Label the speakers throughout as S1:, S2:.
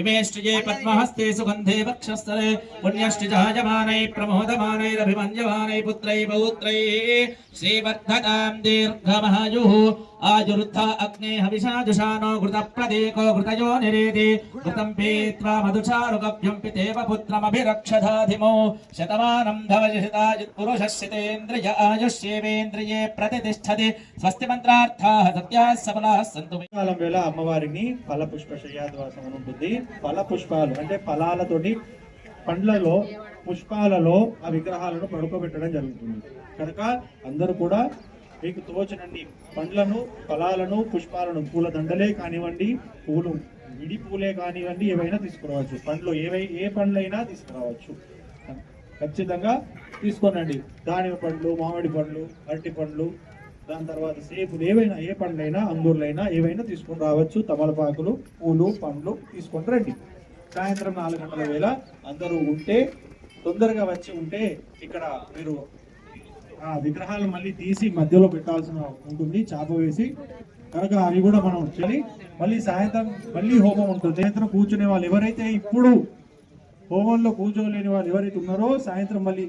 S1: इमेष्टिजे पद्महस्ते सुगन्धे वक्षस्थले पुण्यष्टिजायमानै प्रमोदमानैरभिमन्यमानै पुत्रै पौत्रैः श्रीवर्धतां दीर्घमायुः आयुर्धा अग्ने हविषाजुषानो घृतप्रदीको घृतयो निरेति घृतं पीत्वा मधुचारुकव्यं पितेव पुत्रमभिरक्षधाधिमो शतमानं धवजशितायुत्पुरुषस्यतेन्द्रिय आयुष्येवेन्द्रिये प्रतिष्ठति स्वस्ति मंत्रार्थाः सत्याः सबलाः सन्तु।
S2: కాలం వేళ అమ్మవారిని ఫల పుష్ప శయ్యాద్వాసం ఉంటుంది. ఫల పుష్పాలు అంటే ఫలాలతోటి పండ్లలో పుష్పాలలో ఆ విగ్రహాలను పడుకోబెట్టడం జరుగుతుంది. కనుక అందరూ కూడా మీకు తోచినన్ని పండ్లను ఫలాలను పుష్పాలను పూల దండలే కానివ్వండి పూలు విడి పూలే కానివ్వండి ఏవైనా తీసుకురావచ్చు. పండ్లు ఏ పండ్లైనా తీసుకురావచ్చు. ఖచ్చితంగా తీసుకోనండి. దానిమ్మ పండ్లు మామిడి పండ్లు అరటి పండ్లు దాని తర్వాత సేపులు ఏవైనా ఏ పండ్లైనా అంగూర్లైనా ఏవైనా తీసుకొని రావచ్చు. తమలపాకులు పూలు పండ్లు తీసుకొని రండి. సాయంత్రం 4 గంటల వేళ అందరూ ఉంటే తొందరగా వచ్చి ఉంటే ఇక్కడ మీరు ఆ విగ్రహాలు మళ్ళీ తీసి మధ్యలో పెట్టాల్సిన ఉంటుంది చాప వేసి. కనుక అవి కూడా మనం వచ్చి మళ్ళీ సాయంత్రం మళ్ళీ హోమం ఉంటుంది. సాయంత్రం కూర్చునే వాళ్ళు ఎవరైతే ఇప్పుడు హోమంలో కూర్చోలేని వాళ్ళు ఎవరైతే ఉన్నారో సాయంత్రం మళ్ళీ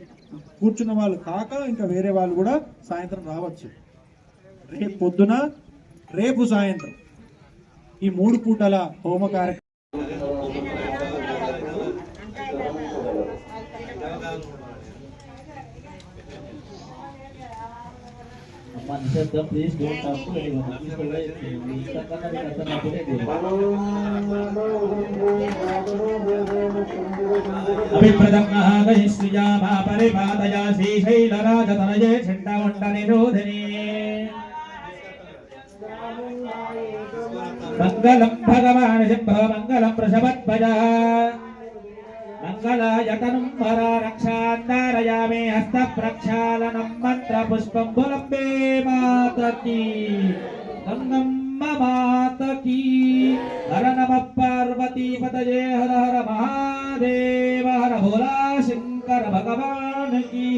S2: కూర్చున్న వాళ్ళు కాక ఇంకా వేరే వాళ్ళు కూడా సాయంత్రం రావచ్చు. రేపు పొద్దున రేపు సాయంత్రం ఈ 3 పూటల హోమ కార్యక్రమం
S1: please don't talk to anyone. अभिप्रदम्महागहिष्ठिजामा परिपादया श्रीशैलराजतनये छण्डमण्डनिरोधिनी मङ्गलं भगवान् शम्भो मङ्गलं वृषभध्वजा मंगलायतनं वरा रक्षान्दारयामे हस्तप्रक्षालनं मन्त्रपुष्पं बुलम्बे मातकी गंगम्म मातकी हर नमः पार्वतीपतये हर हर महादेव हर भोला शंकर भगवान की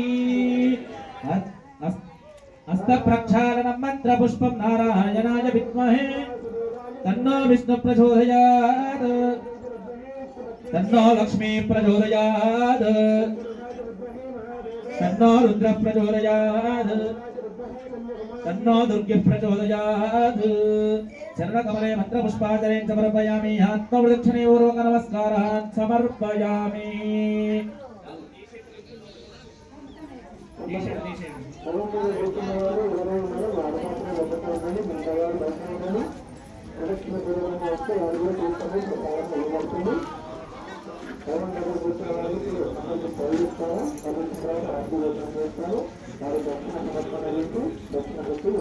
S1: हस्तप्रक्षालनं मन्त्रपुष्पं नारायणाय विद्महे तन्नो विष्णु प्रचोदयात् तन्नो लक्ष्मी प्रचोदयात् तन्नो रुद्र प्रचोदयात् तन्नो दुर्गे प्रचोदयात् चरणकमले मंत्रपुष्पादरेण समर्पयामि आत्मप्रदक्षिणे पूर्वक नमस्कारान् समर्पयामि।
S3: दक्षिण